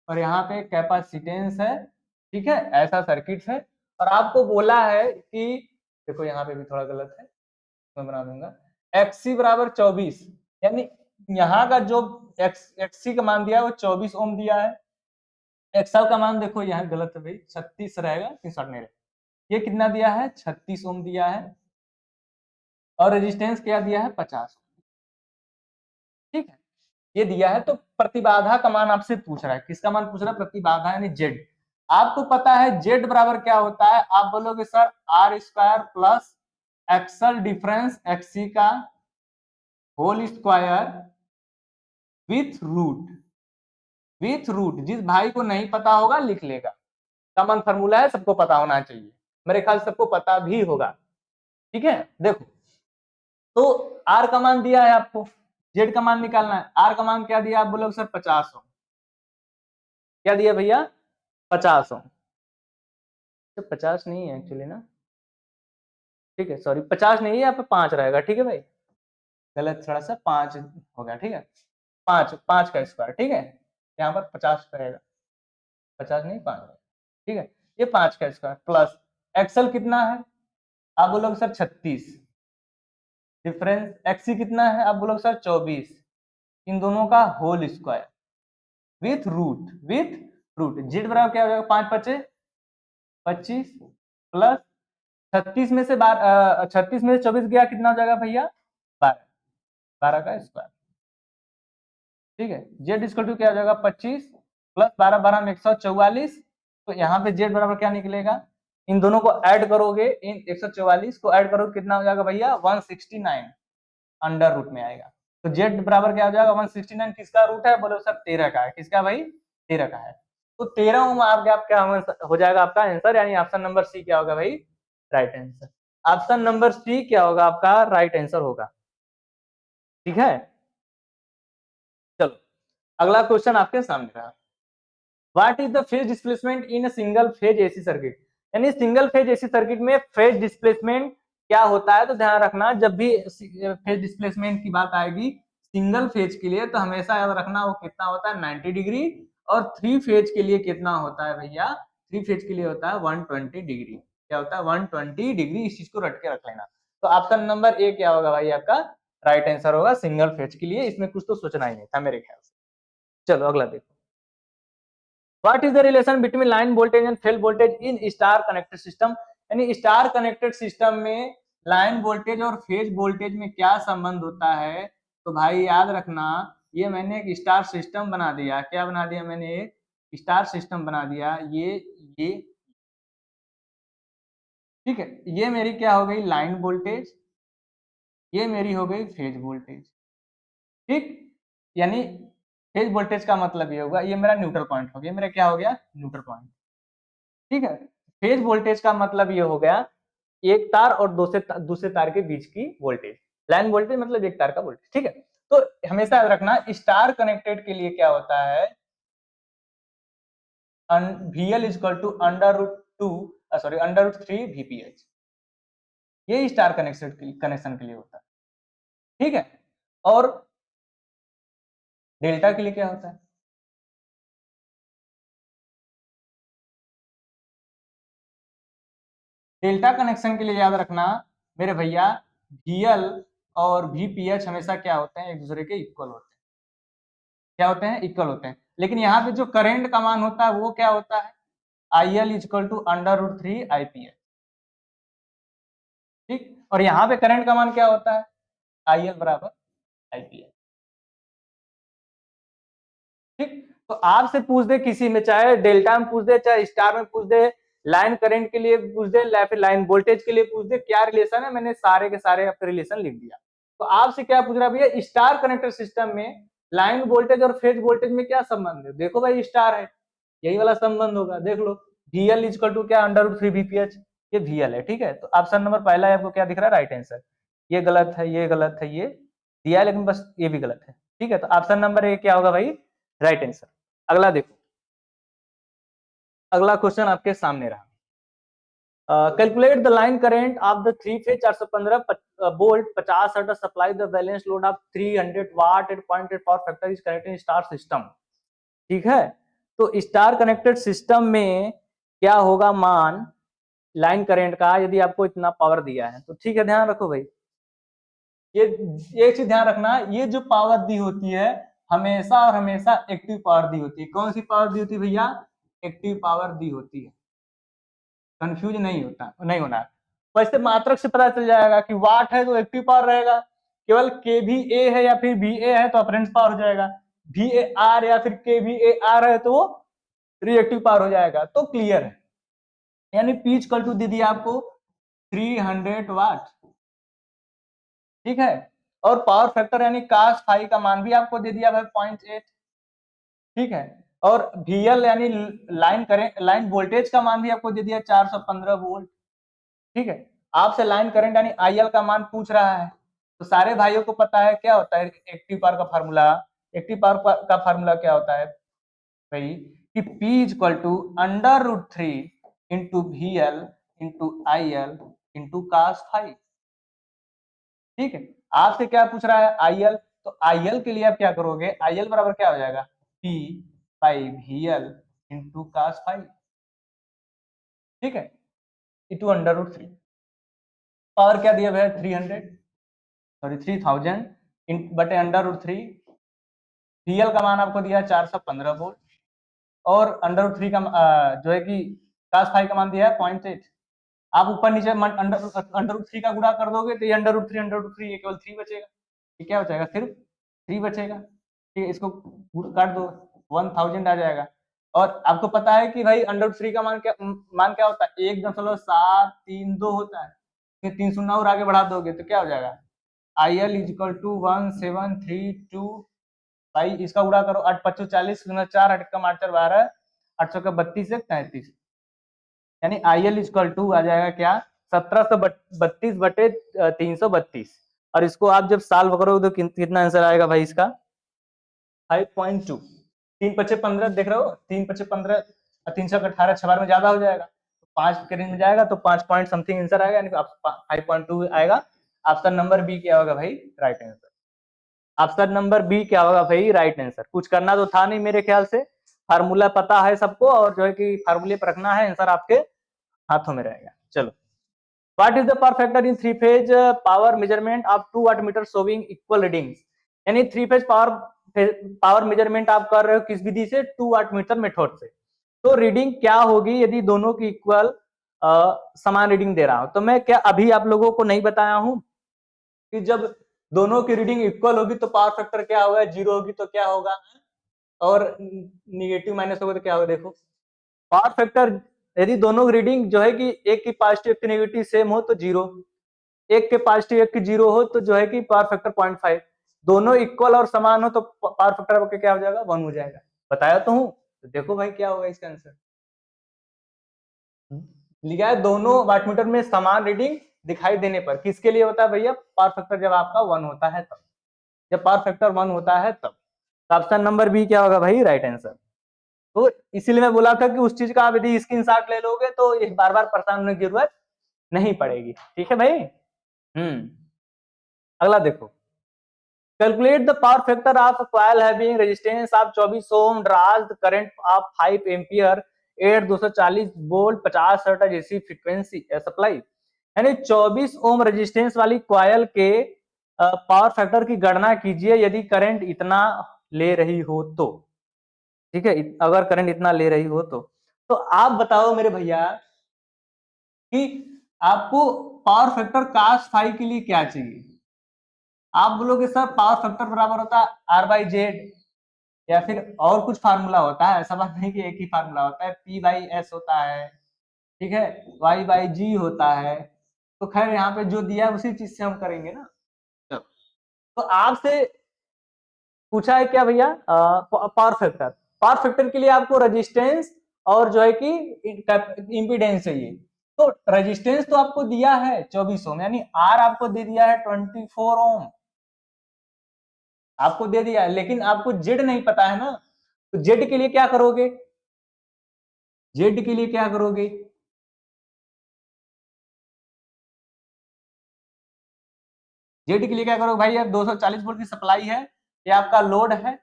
और यहाँ पे कैपेसिटेंस है, ठीक है। ऐसा सर्किट है, और आपको बोला है कि देखो यहाँ पे भी थोड़ा गलत है, मैं बना दूंगा XC बराबर 24, यानी यहाँ का जो XC का मान दिया है वो 24 ओम दिया है। XL का मान देखो यहाँ गलत है भाई, 36 रहेगा 63 नहीं रहेगा, ये कितना दिया है 36 ओम दिया है, और रेजिस्टेंस क्या दिया है 50, ठीक है ये दिया है। तो प्रतिबाधा का मान आपसे पूछ रहा है, किसका मान पूछ रहा है प्रतिबाधा यानी जेड। आपको पता है जेड बराबर क्या होता है, आप बोलोगे sir R square plus XL difference XC का होल स्क्वायर विथ रूट। जिस भाई को नहीं पता होगा लिख लेगा, कॉमन फार्मूला है सबको पता होना चाहिए, मेरे ख्याल सबको पता भी होगा, ठीक है। देखो तो आर का मान दिया है आपको, जेड का मान निकालना है। आर का मान क्या दिया आप बोलोगे सर 50 ओम, क्या दिया भैया 50 ओम, 50 नहीं है एक्चुअली ना, ठीक है सॉरी 50 नहीं है, यहाँ पे 5 रहेगा, ठीक है भाई गलत थोड़ा सा 5 हो गया, ठीक है 5 5 का स्क्वायर, ठीक है यहाँ पर 50 रहेगा, 50 नहीं 5, ठीक है ये 5 का स्क्वायर प्लस एक्सल कितना है आप बोलोगे सर 36, डिफरेंस एक्सी कितना है आप बोलोगे सर 24, इन दोनों का whole square with root Z बराबर क्या हो जाएगा 5 पचे 25 प्लस 36 में से 36 में से 24 गया कितना हो जाएगा भैया 12, 12 का स्क्वायर, ठीक है। जेड इक्वल टू क्या हो जाएगा 25 प्लस 12, 12 में 144, तो यहाँ पे जेड बराबर क्या निकलेगा, इन दोनों को ऐड करोगे, इन 144 को ऐड करोगे कितना हो जाएगा भैया 169 अंडर रूट में आएगा। तो जेड बराबर क्या हो जाएगा 169, किसका रूट है बोलो सर 13 का है, किसका भाई 13 का है। तो 13 ओम आपका क्या हो जाएगा आपका आंसर, यानी ऑप्शन नंबर सी क्या होगा भाई right answer. Option number C क्या होगा आपका राइट आंसर होगा, ठीक है। चलो अगला क्वेश्चन आपके सामने रहा, what is the phase displacement in a single phase AC circuit. यानी सिंगल फेज एसी सर्किट में फेज डिस्प्लेसमेंट क्या होता है, तो ध्यान रखना जब भी फेज डिस्प्लेसमेंट की बात आएगी सिंगल फेज के लिए तो हमेशा याद रखना वो कितना होता है 90 डिग्री, और थ्री फेज के लिए कितना होता है भैया, थ्री फेज के लिए होता है 120 डिग्री। क्या होता है 120 डिग्री, इस चीज को रट के रख लेना। तो ऑप्शन नंबर ए क्या होगा भाई आपका राइट आंसर होगा सिंगल फेज के लिए, इसमें कुछ तो सोचना ही नहीं था मेरे ख्याल से। चलो अगला देखो, what is the relation between line voltage and phase voltage in star connected system. यानी स्टार कनेक्टेड सिस्टम में लाइन वोल्टेज और फेज वोल्टेज में क्या संबंध होता है, तो भाई याद रखना ये मैंने एक स्टार सिस्टम बना दिया, क्या बना दिया मैंने एक स्टार सिस्टम बना दिया, ये ठीक है, ये मेरी क्या हो गई लाइन वोल्टेज, ये मेरी हो गई फेज वोल्टेज। ठीक, यानी फेज वोल्टेज का मतलब ये होगा, ये मेरा न्यूट्रल पॉइंट हो गया, मेरा क्या हो गया न्यूट्रल पॉइंट। ठीक है, फेज वोल्टेज का मतलब ये हो गया एक तार और दूसरे तार के बीच की वोल्टेज। लाइन वोल्टेज मतलब एक तार का वोल्टेज। ठीक है, तो हमेशा याद रखना स्टार कनेक्टेड के लिए क्या होता है, VL equal to under root 3 VPH, ये स्टार कनेक्शन के लिए होता है। ठीक है, और डेल्टा के लिए क्या होता है, डेल्टा कनेक्शन के लिए याद रखना मेरे भैया, VL और VPH हमेशा क्या होते हैं, एक दूसरे के इक्वल होते हैं। क्या होते हैं, इक्वल होते हैं। लेकिन यहाँ पे जो करंट का मान होता है वो क्या होता है, IL equal to under root 3 IPH। ठीक, और यहाँ पे करंट का मान क्या होता है, IL बराबर IPH। ठीक, तो आपसे पूछ दे किसी में, चाहे डेल्टा में पूछ दे चाहे स्टार में पूछ दे, लाइन करंट के लिए पूछ दे या फिर लाइन वोल्टेज के लिए पूछ दे, क्या रिलेशन है, मैंने सारे के सारे आपके रिलेशन लिख दिया। तो आपसे क्या पूछ रहा है भैया, स्टार कनेक्टर सिस्टम में लाइन वोल्टेज और फेज वोल्टेज में क्या संबंध है, देखो भाई स्टार है, यही वाला संबंध होगा, देख लो VL इक्वल टू क्या अंडर रूट 3 VPH, ये VL है। ठीक है, तो ऑप्शन नंबर पहला है, आपको क्या दिख रहा है, राइट आंसर। ये गलत है, ये गलत है, ये दिया है लेकिन बस ये भी गलत है। ठीक है, तो ऑप्शन नंबर ए क्या होगा भाई, राइट आंसर। अगला देखो, अगला क्वेश्चन आपके सामने रहा, calculate the line current of the three phase 415 volt 50 hertz supply the balance load of 300 watt at 0.8 power factor is connected in star system. ठीक है, तो स्टार कनेक्टेड सिस्टम में क्या होगा मान लाइन करंट का, यदि आपको इतना पावर दिया है तो ठीक है, ध्यान रखो भाई, ये एक चीज ध्यान रखना, ये जो पावर दी होती है हमेशा और हमेशा एक्टिव पावर दी होती है। कौन सी पावर दी होती है भैया, एक्टिव पावर दी होती है, कंफ्यूज नहीं होना है। वैसे मात्रक से पता चल जाएगा कि वाट है तो एक्टिव पावर रहेगा, केवल KVA है या फिर VA है तो अपरेंट पावर हो जाएगा, VAR या फिर KVAR है तो वो रिएक्टिव पावर हो जाएगा। तो क्लियर है, यानी P इक्वल टू दे दिया आपको 300 वाट। ठीक है, और पावर फैक्टर यानी cos फाई का मान भी आपको दे दिया भाई 0.8। ठीक है, और VL यानी लाइन वोल्टेज का मान भी आपको दे दिया 415 वोल्ट। ठीक है, आपसे लाइन करंट यानी IL का मान पूछ रहा है, तो सारे भाइयों को पता है क्या होता है एक्टिव पावर का फार्मूला। एक्टिव पावर का फार्मूला क्या होता है भाई, कि P equal to under root 3 into VL into IL into cos phi. ठीक है, आपसे क्या पूछ रहा है IL, तो IL के लिए आप क्या करोगे, IL बराबर क्या हो जाएगा, P by VL into cos phi. ठीक है, इंटू अंडर रूट 3, पावर क्या दिया भैया 300, सॉरी 3000 बटे अंडर रूट 3, VL का मान आपको दिया 415 वोल्ट, और अंडर रूट 3 का जो है कि cos फाई का मान दिया है 0.8। आप ऊपर नीचे अंडर रूट 3 का गुणा कर दोगे तो ये अंडर रूट 3 ये केवल 3 बचेगा, ये क्या बचेगा सिर्फ 3 बचेगा। ठीक है, इसको काट दो 1000 आ जाएगा। और आपको पता है कि भाई अंडर रूट 3 का मान क्या होता है, 1.732 होता है, फिर 3 शून्य और आगे बढ़ा दोगे तो क्या हो जाएगा, IL इक्वल टू 1732 भाई, इसका गुणा करो 8 25 40 4 8 कम 8 4 12 800 का 32 से 33, यानी IL इक्वल टू आ जाएगा क्या 1732 बटे 332। और इसको आप जब सॉल्व करोगे तो कितना आंसर आएगा भाई इसका 5.2। 3 पचे 15 देख रहे हो, 3 पचे 15 और 318 छबार में ज्यादा हो जाएगा, तो 5 के रेंज में जाएगा तो 5 पॉइंट समथिंग आंसर आएगा, यानी 5.2 आएगा। ऑप्शन नंबर बी क्या होगा भाई, right answer. Option number B क्या होगा भाई, राइट आंसर। कुछ करना तो था नहीं मेरे ख्याल से, फार्मूला पता है सबको, और जो है कि फार्मूले पर रखना है, आंसर आपके हाथों में रहेगा। चलो, what is the power factor in three phase power measurement of 2 watt meter showing equal readings, यानी थ्री फेज पावर मेजरमेंट आप कर रहे हो किस विधि से, 2 वाट मीटर मेथड से, तो रीडिंग क्या होगी यदि दोनों की इक्वल समान रीडिंग दे रहा हो। तो मैं क्या अभी आप लोगों को नहीं बताया हूं कि जब दोनों की रीडिंग इक्वल होगी तो पावर फैक्टर क्या होगा, 0 होगी तो क्या होगा, और निगेटिव माइनस होगा तो क्या होगा। देखो पावर फैक्टर यदि दोनों रीडिंग जो है कि एक की पॉजिटिव एक की नेगेटिव सेम हो तो 0, एक के पॉजिटिव एक की 0 हो तो जो है कि पावर फैक्टर 0.5, दोनों इक्वल और समान हो तो पावर फैक्टर आपका क्या हो जाएगा, 1 हो जाएगा। बताया तो हूँ, तो देखो भाई क्या होगा इसका आंसर। लिखा है दोनों वाटमीटर में समान रीडिंग दिखाई देने पर, किसके लिए होता है भैया, पावर फैक्टर जब आपका 1 होता है तब, जब पावर फैक्टर 1 होता है तब। तो ऑप्शन नंबर बी क्या होगा भाई, राइट आंसर। तो इसीलिए मैं बोला था कि उस चीज का आप यदि स्क्रीनशॉट ले लोगे तो ये बार बार परेशान होने की जरूरत नहीं पड़ेगी, ठीक है भाई। अगला देखो, calculate the power factor of coil having resistance of 24 ohm draws the current of 5 ampere at 240 volt 50 hertz AC frequency supply. यानी 24 ओम रेजिस्टेंस वाली कॉइल के पावर फैक्टर की गणना कीजिए यदि करंट इतना ले रही हो तो, ठीक है, अगर करंट इतना ले रही हो तो आप बताओ मेरे भैया कि आपको पावर फैक्टर cos फाई के लिए क्या चाहिए। आप बोलोगे सर पावर फैक्टर बराबर होता है R/Z, या फिर और कुछ फार्मूला होता है, ऐसा बात नहीं कि एक ही फार्मूला होता है, P/S होता है, ठीक है, Y/G होता है। तो खैर यहाँ पे जो दिया है उसी चीज से हम करेंगे ना। तो आपसे पूछा है क्या भैया, पावर फैक्टर, पावर फैक्टर के लिए आपको रेजिस्टेंस और जो है कि इंपीडेंस चाहिए। तो रेजिस्टेंस तो आपको दिया है 24 ओम, यानी आर आपको दे दिया है 24 ओम आपको दे दिया है, लेकिन आपको जेड नहीं पता है ना। तो जेड के लिए क्या करोगे, जेड के लिए क्या करोगे, जेड के लिए क्या करोगे भाई, अब 240 वोल्ट की सप्लाई है, ये आपका लोड है,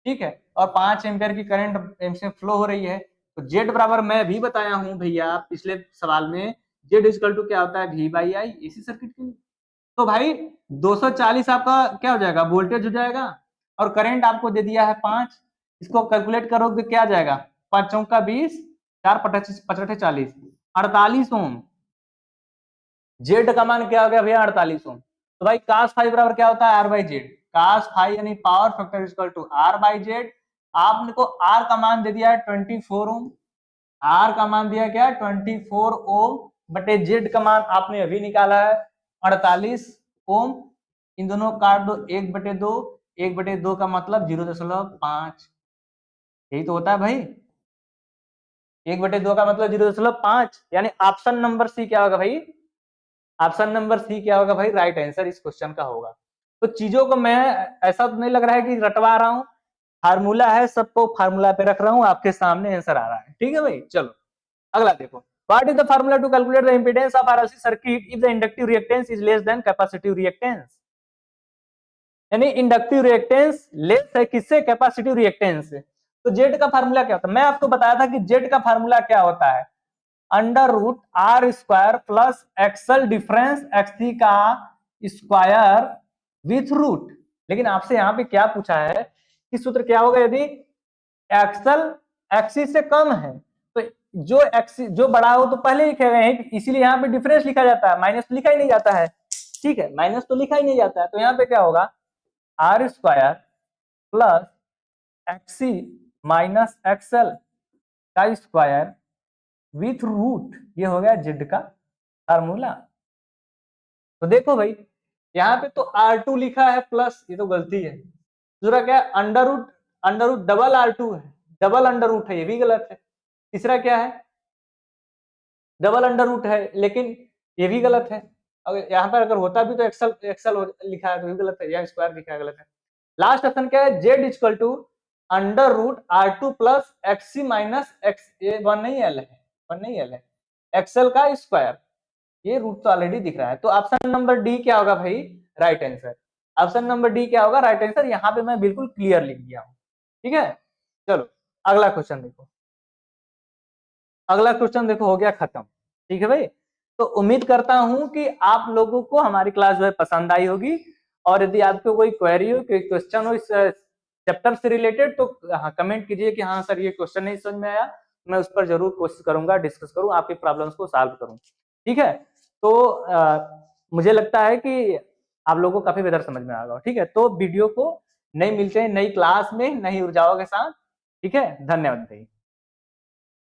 ठीक है, और 5 एम्पियर की करंट से फ्लो हो रही है। तो जेड बराबर मैं भी बताया हूं भैया पिछले सवाल में, जेड इक्वल टू क्या होता है, V/I इसी सर्किट के लिए। तो भाई 240 आपका क्या हो जाएगा, वोल्टेज हो जाएगा, और करंट आपको दे दिया है 5, इसको कैलकुलेट करोगे क्या आ जाएगा, 5 चौका 20, 4 पचहत्तर 40, 48 ओम। जेड का मान क्या हो गया भैया, 48 ओम। तो भाई cos फाई बराबर क्या होता है, R/Z, cos फाई यानी power factor equal to R/Z। आपने आर का मान दे दिया है 24 ओम, आर का मान दिया क्या, 24 ओम बटे जेड का मान आपने अभी निकाला है 48 ओम। इन दोनों काट दो, 1/2, 1/2 का मतलब 0.5, यही तो होता है भाई, 1/2 का मतलब 0.5, यानी ऑप्शन नंबर सी क्या होगा भाई, ऑप्शन नंबर सी क्या होगा भाई, राइट आंसर इस क्वेश्चन का होगा। तो चीजों को मैं ऐसा तो नहीं लग रहा है कि रटवा रहा हूँ, फार्मूला है, सबको फार्मूला पे रख रहा हूँ, आपके सामने आंसर आ रहा है, ठीक है भाई। चलो अगला देखो, what is the formula to calculate the impedance of RLC circuit if the inductive reactance is less than capacitive reactance. यानी इंडक्टिव रिएक्टेंस लेस है किससे, कैपेसिटिव रिएक्टेंस से। तो जेड का फार्मूला क्या होता है, मैं आपको बताया था कि जेड का फार्मूला क्या होता है, under root R square plus XL difference XC का स्क्वायर विथ रूट। लेकिन आपसे यहाँ पे क्या पूछा है कि सूत्र क्या होगा यदि एक्सल एक्सी से कम है, तो जो एक्सी जो बड़ा हो तो पहले लिखे गए हैं, इसीलिए यहाँ पे डिफरेंस लिखा जाता है, माइनस तो लिखा ही नहीं जाता है, ठीक है, माइनस तो लिखा ही नहीं जाता है। तो यहाँ पे क्या होगा, R square plus XC minus XL का स्क्वायर विथ रूट, ये हो गया जेड का फार्मूला। तो देखो भाई यहाँ पे तो R2 लिखा है प्लस, ये तो गलती है। दूसरा क्या है, अंडर रूट डबल R2 है, डबल अंडर रूट है, ये भी गलत है। तीसरा क्या है, डबल अंडर रूट है, लेकिन ये भी गलत है। अगर यहाँ पर अगर होता भी तो एक्सल एक्सल लिखा है तो भी गलत है, या स्क्वायर लिखा है, गलत है। लास्ट ऑप्शन क्या है, Z equal to under root R2 plus XC minus X, ये 1 नहीं एल है, 1 नहीं एल है, एक्सएल का स्क्वायर, ये रूट तो ऑलरेडी दिख रहा है। तो ऑप्शन नंबर डी क्या होगा भाई, right answer. Option number D क्या होगा, राइट आंसर। यहाँ पे मैं बिल्कुल क्लियर लिख दिया हूँ, ठीक है। चलो अगला क्वेश्चन देखो, अगला क्वेश्चन देखो हो गया खत्म, ठीक है भाई। तो उम्मीद करता हूं कि आप लोगों को हमारी क्लास जो है पसंद आई होगी, और यदि आपको कोई क्वेरी हो, कोई क्वेश्चन हो इस चैप्टर से रिलेटेड, तो हाँ कमेंट कीजिए कि हाँ सर ये क्वेश्चन नहीं समझ में आया, मैं उस पर जरूर कोशिश करूंगा, डिस्कस करूँ, आपकी प्रॉब्लम्स को सॉल्व करूँ, ठीक है। तो मुझे लगता है कि आप लोगों को काफी बेहतर समझ में आ गया, ठीक है। तो वीडियो को नहीं मिलते हैं नई क्लास में नई ऊर्जाओं के साथ, ठीक है, धन्यवाद भाई।